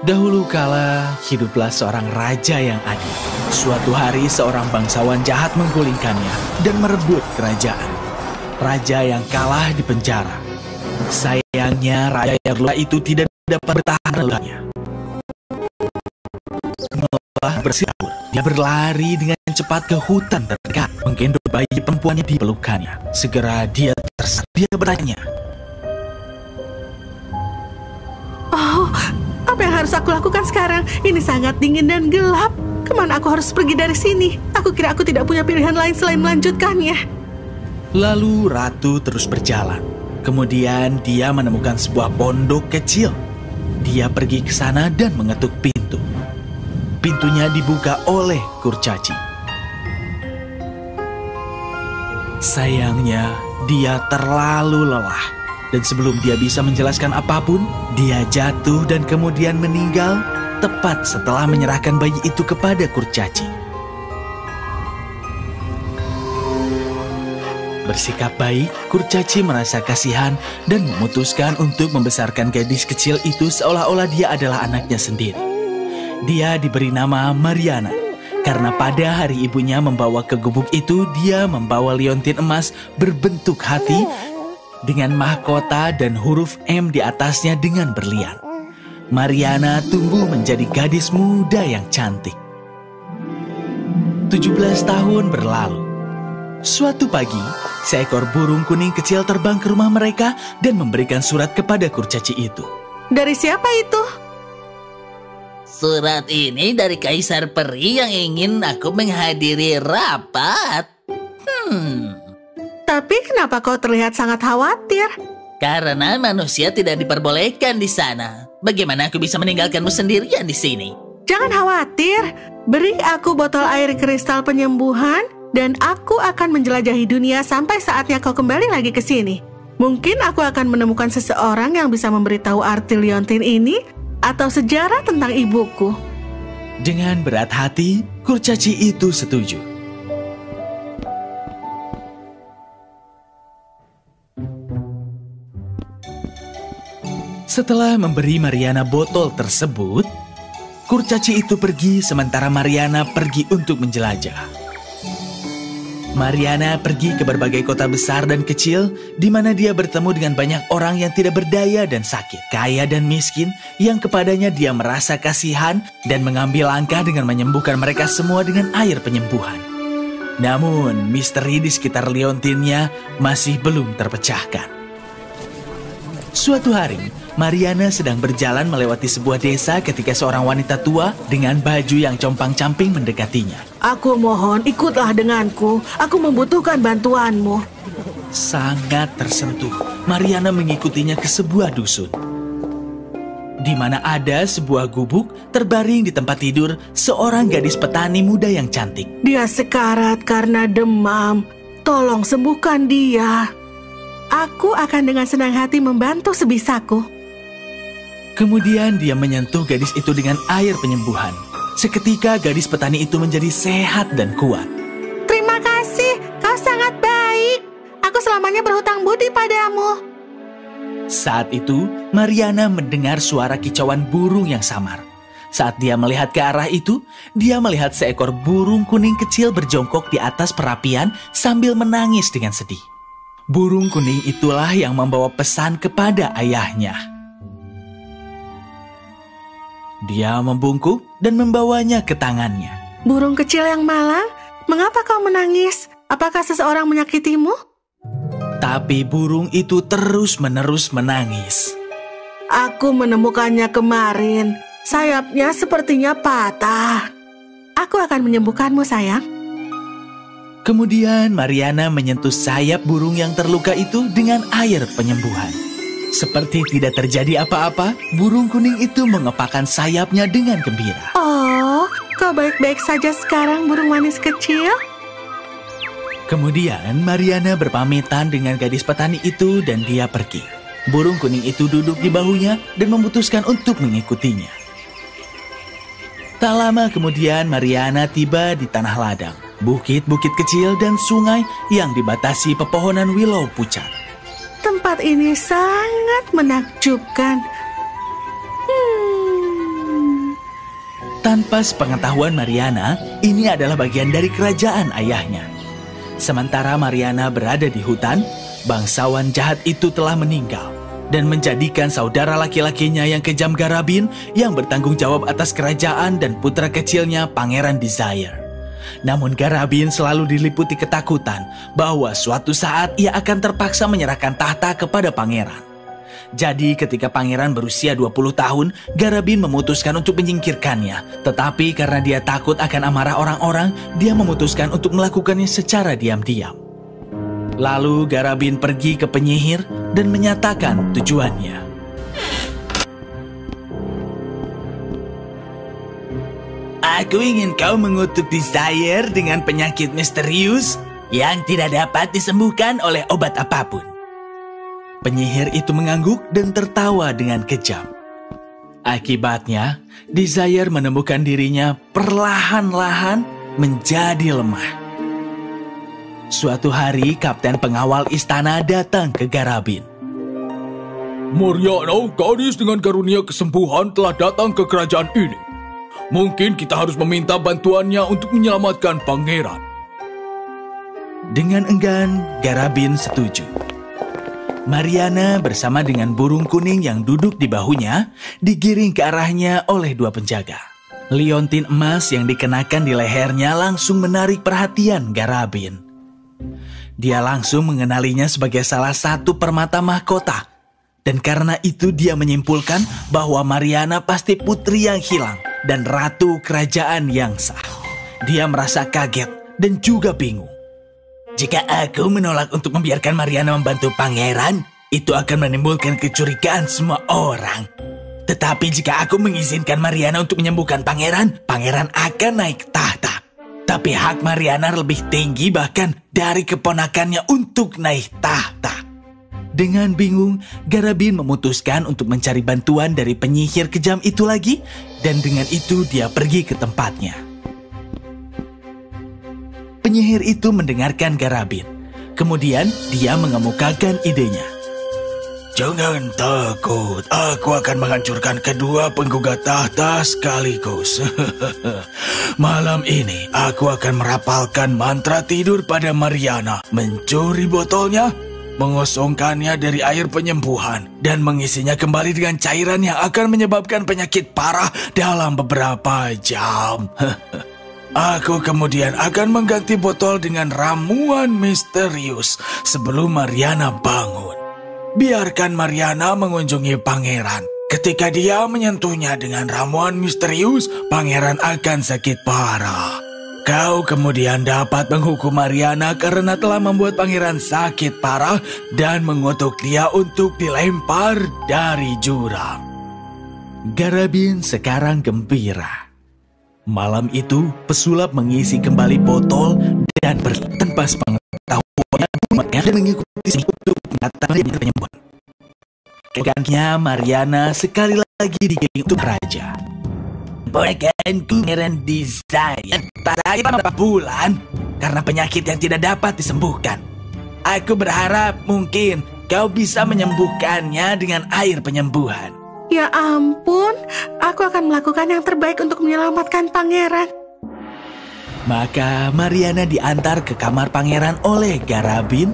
Dahulu kala, hiduplah seorang raja yang adil. Suatu hari seorang bangsawan jahat menggulingkannya dan merebut kerajaan. Raja yang kalah di penjara. Sayangnya raja yang terluka itu tidak dapat bertahan lukanya. Malah bersiul, dia berlari dengan cepat ke hutan terdekat, menggendong bayi perempuannya di pelukannya. Segera dia tersesat. Dia bertanya, "Oh, apa yang harus aku lakukan sekarang? Ini sangat dingin dan gelap. Kemana aku harus pergi dari sini? Aku kira aku tidak punya pilihan lain selain melanjutkannya." Lalu ratu terus berjalan. Kemudian dia menemukan sebuah pondok kecil. Dia pergi ke sana dan mengetuk pintu. Pintunya dibuka oleh kurcaci. Sayangnya, dia terlalu lelah. Dan sebelum dia bisa menjelaskan apapun, dia jatuh dan kemudian meninggal tepat setelah menyerahkan bayi itu kepada kurcaci. Bersikap baik, kurcaci merasa kasihan dan memutuskan untuk membesarkan gadis kecil itu seolah-olah dia adalah anaknya sendiri. Dia diberi nama Mariana, karena pada hari ibunya membawa ke gubuk itu, dia membawa liontin emas berbentuk hati dengan mahkota dan huruf M di atasnya dengan berlian. Mariana tumbuh menjadi gadis muda yang cantik. 17 tahun berlalu. Suatu pagi, seekor burung kuning kecil terbang ke rumah mereka dan memberikan surat kepada kurcaci itu. "Dari siapa itu?" Surat ini dari Kaisar Peri yang ingin aku menghadiri rapat. "Tapi kenapa kau terlihat sangat khawatir?" Karena manusia tidak diperbolehkan di sana. Bagaimana aku bisa meninggalkanmu sendirian di sini? "Jangan khawatir. Beri aku botol air kristal penyembuhan dan aku akan menjelajahi dunia sampai saatnya kau kembali lagi ke sini. Mungkin aku akan menemukan seseorang yang bisa memberitahu arti liontin ini atau sejarah tentang ibuku." Dengan berat hati, kurcaci itu setuju. Setelah memberi Mariana botol tersebut, kurcaci itu pergi sementara Mariana pergi untuk menjelajah. Mariana pergi ke berbagai kota besar dan kecil, di mana dia bertemu dengan banyak orang yang tidak berdaya dan sakit, kaya dan miskin, yang kepadanya dia merasa kasihan dan mengambil langkah dengan menyembuhkan mereka semua dengan air penyembuhan. Namun, misteri di sekitar liontinnya masih belum terpecahkan. Suatu hari, Mariana sedang berjalan melewati sebuah desa ketika seorang wanita tua dengan baju yang compang-camping mendekatinya. "Aku mohon, ikutlah denganku. Aku membutuhkan bantuanmu." Sangat tersentuh, Mariana mengikutinya ke sebuah dusun, di mana ada sebuah gubuk terbaring di tempat tidur seorang gadis petani muda yang cantik. "Dia sekarat karena demam. Tolong sembuhkan dia. Aku akan dengan senang hati membantu sebisaku." Kemudian dia menyentuh gadis itu dengan air penyembuhan. Seketika gadis petani itu menjadi sehat dan kuat. "Terima kasih, kau sangat baik. Aku selamanya berhutang budi padamu." Saat itu, Mariana mendengar suara kicauan burung yang samar. Saat dia melihat ke arah itu, dia melihat seekor burung kuning kecil berjongkok di atas perapian sambil menangis dengan sedih. Burung kuning itulah yang membawa pesan kepada ayahnya. Dia membungkuk dan membawanya ke tangannya. "Burung kecil yang malang, mengapa kau menangis? Apakah seseorang menyakitimu?" Tapi burung itu terus-menerus menangis. "Aku menemukannya kemarin. Sayapnya sepertinya patah. Aku akan menyembuhkanmu, sayang." Kemudian Mariana menyentuh sayap burung yang terluka itu dengan air penyembuhan. Seperti tidak terjadi apa-apa, burung kuning itu mengepakkan sayapnya dengan gembira. "Oh, kau baik-baik saja sekarang, burung manis kecil?" Kemudian Mariana berpamitan dengan gadis petani itu dan dia pergi. Burung kuning itu duduk di bahunya dan memutuskan untuk mengikutinya. Tak lama kemudian Mariana tiba di tanah ladang, bukit-bukit kecil dan sungai yang dibatasi pepohonan willow pucat. "Tempat ini sangat menakjubkan. Tanpa sepengetahuan Mariana, ini adalah bagian dari kerajaan ayahnya. Sementara Mariana berada di hutan, bangsawan jahat itu telah meninggal dan menjadikan saudara laki-lakinya yang kejam Garabin yang bertanggung jawab atas kerajaan dan putra kecilnya Pangeran Desire. Namun Garabin selalu diliputi ketakutan bahwa suatu saat ia akan terpaksa menyerahkan tahta kepada pangeran. Jadi ketika pangeran berusia 20 tahun, Garabin memutuskan untuk menyingkirkannya. Tetapi karena dia takut akan amarah orang-orang, dia memutuskan untuk melakukannya secara diam-diam. Lalu Garabin pergi ke penyihir dan menyatakan tujuannya. Aku ingin kau mengutuk Desire dengan penyakit misterius yang tidak dapat disembuhkan oleh obat apapun. Penyihir itu mengangguk dan tertawa dengan kejam. Akibatnya, Desire menemukan dirinya perlahan-lahan menjadi lemah. Suatu hari, kapten pengawal istana datang ke Garabin. Mariana, gadis dengan karunia kesembuhan telah datang ke kerajaan ini. Mungkin kita harus meminta bantuannya untuk menyelamatkan pangeran. Dengan enggan, Garabin setuju. Mariana bersama dengan burung kuning yang duduk di bahunya digiring ke arahnya oleh dua penjaga. Liontin emas yang dikenakan di lehernya langsung menarik perhatian Garabin. Dia langsung mengenalinya sebagai salah satu permata mahkota. Dan karena itu dia menyimpulkan bahwa Mariana pasti putri yang hilang dan ratu kerajaan yang sah. Dia merasa kaget dan juga bingung. Jika aku menolak untuk membiarkan Mariana membantu pangeran, itu akan menimbulkan kecurigaan semua orang. Tetapi jika aku mengizinkan Mariana untuk menyembuhkan pangeran, pangeran akan naik tahta. Tapi hak Mariana lebih tinggi bahkan dari keponakannya untuk naik tahta. Dengan bingung, Garabin memutuskan untuk mencari bantuan dari penyihir kejam itu lagi, dan dengan itu dia pergi ke tempatnya. Penyihir itu mendengarkan Garabin. Kemudian dia mengemukakan idenya. Jangan takut, aku akan menghancurkan kedua penggugat tahta sekaligus. Malam ini aku akan merapalkan mantra tidur pada Mariana, mencuri botolnya, mengosongkannya dari air penyembuhan, dan mengisinya kembali dengan cairan yang akan menyebabkan penyakit parah dalam beberapa jam. Aku kemudian akan mengganti botol dengan ramuan misterius sebelum Mariana bangun. Biarkan Mariana mengunjungi pangeran. Ketika dia menyentuhnya dengan ramuan misterius, pangeran akan sakit parah. Kau kemudian dapat menghukum Mariana karena telah membuat pangeran sakit parah dan mengutuk dia untuk dilempar dari jurang. Garabin sekarang gembira. Malam itu, pesulap mengisi kembali botol dan tanpa sepengetahuannya dan mengikuti untuk mengatasi penyembuhan. Kegantinya Mariana sekali lagi digiring untuk raja. Ponakanku Pangeran Desire tak beberapa bulan karena penyakit yang tidak dapat disembuhkan. Aku berharap mungkin kau bisa menyembuhkannya dengan air penyembuhan. Ya ampun, aku akan melakukan yang terbaik untuk menyelamatkan pangeran. Maka Mariana diantar ke kamar pangeran oleh Garabin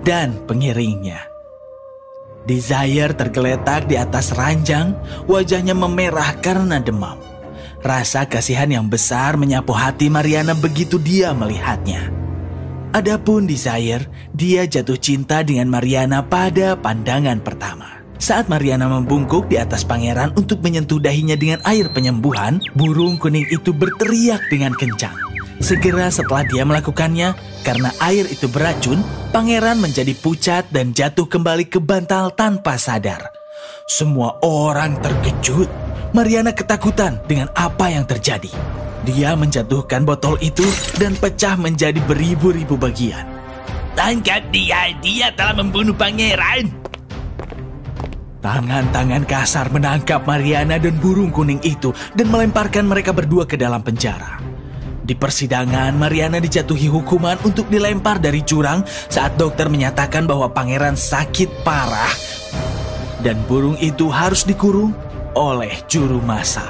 dan pengiringnya. Desire tergeletak di atas ranjang, wajahnya memerah karena demam. Rasa kasihan yang besar menyapu hati Mariana begitu dia melihatnya. Adapun Desire, dia jatuh cinta dengan Mariana pada pandangan pertama. Saat Mariana membungkuk di atas pangeran untuk menyentuh dahinya dengan air penyembuhan, burung kuning itu berteriak dengan kencang. Segera setelah dia melakukannya, karena air itu beracun, pangeran menjadi pucat dan jatuh kembali ke bantal tanpa sadar. Semua orang terkejut. Mariana ketakutan dengan apa yang terjadi. Dia menjatuhkan botol itu dan pecah menjadi beribu-ribu bagian. Tangkap dia, dia telah membunuh pangeran. Tangan-tangan kasar menangkap Mariana dan burung kuning itu dan melemparkan mereka berdua ke dalam penjara. Di persidangan, Mariana dijatuhi hukuman untuk dilempar dari jurang saat dokter menyatakan bahwa pangeran sakit parah dan burung itu harus dikurung oleh juru masak.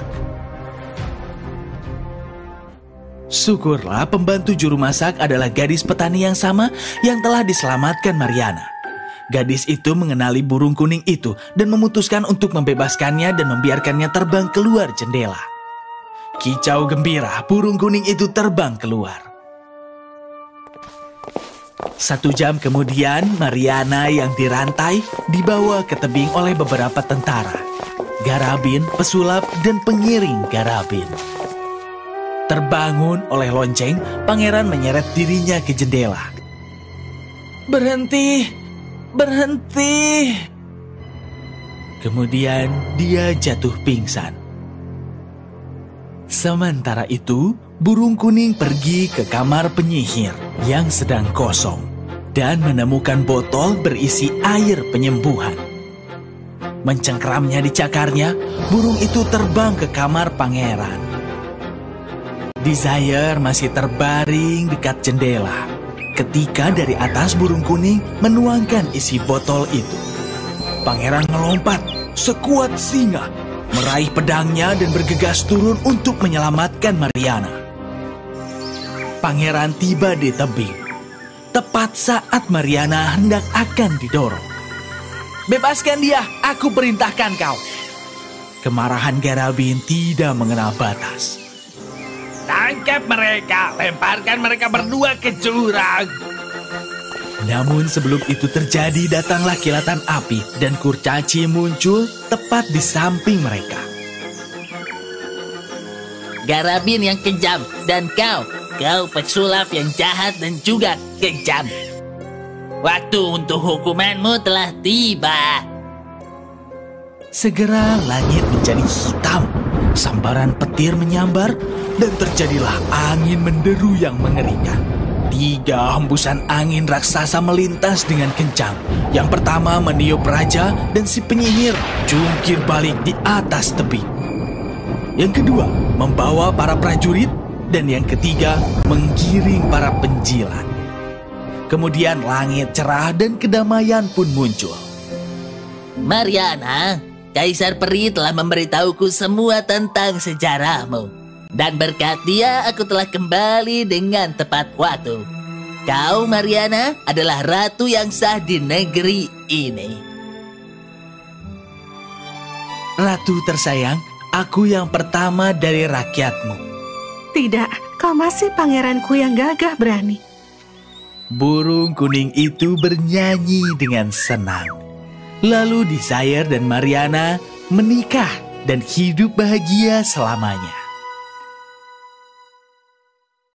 Syukurlah pembantu juru masak adalah gadis petani yang sama yang telah diselamatkan Mariana. Gadis itu mengenali burung kuning itu dan memutuskan untuk membebaskannya dan membiarkannya terbang keluar jendela. Kicau gembira, burung kuning itu terbang keluar. 1 jam kemudian, Mariana yang dirantai dibawa ke tebing oleh beberapa tentara, Garabin, pesulap, dan pengiring Garabin. Terbangun oleh lonceng, pangeran menyeret dirinya ke jendela. Berhenti, berhenti. Kemudian dia jatuh pingsan. Sementara itu, burung kuning pergi ke kamar penyihir yang sedang kosong dan menemukan botol berisi air penyembuhan. Mencengkramnya di cakarnya, burung itu terbang ke kamar pangeran. Desire masih terbaring dekat jendela ketika dari atas burung kuning menuangkan isi botol itu. Pangeran melompat sekuat singa, meraih pedangnya dan bergegas turun untuk menyelamatkan Mariana. Pangeran tiba di tebing, tepat saat Mariana hendak akan didorong. Bebaskan dia, aku perintahkan kau. Kemarahan Garabin tidak mengenal batas. Tangkap mereka, lemparkan mereka berdua ke jurang. Namun sebelum itu terjadi, datanglah kilatan api dan kurcaci muncul tepat di samping mereka. Garabin yang kejam, dan kau pesulap yang jahat dan juga kejam. Waktu untuk hukumanmu telah tiba. Segera langit menjadi hitam, sambaran petir menyambar, dan terjadilah angin menderu yang mengerikan. 3 hembusan angin raksasa melintas dengan kencang. Yang pertama meniup raja dan si penyihir jungkir balik di atas tebing. Yang kedua membawa para prajurit, dan yang ketiga menggiring para penjilat. Kemudian langit cerah dan kedamaian pun muncul. Mariana, Kaisar Peri telah memberitahuku semua tentang sejarahmu. Dan berkat dia, aku telah kembali dengan tepat waktu. Kau, Mariana, adalah ratu yang sah di negeri ini. Ratu tersayang, aku yang pertama dari rakyatmu. Tidak, kau masih pangeranku yang gagah berani. Burung kuning itu bernyanyi dengan senang. Lalu Desire dan Mariana menikah dan hidup bahagia selamanya.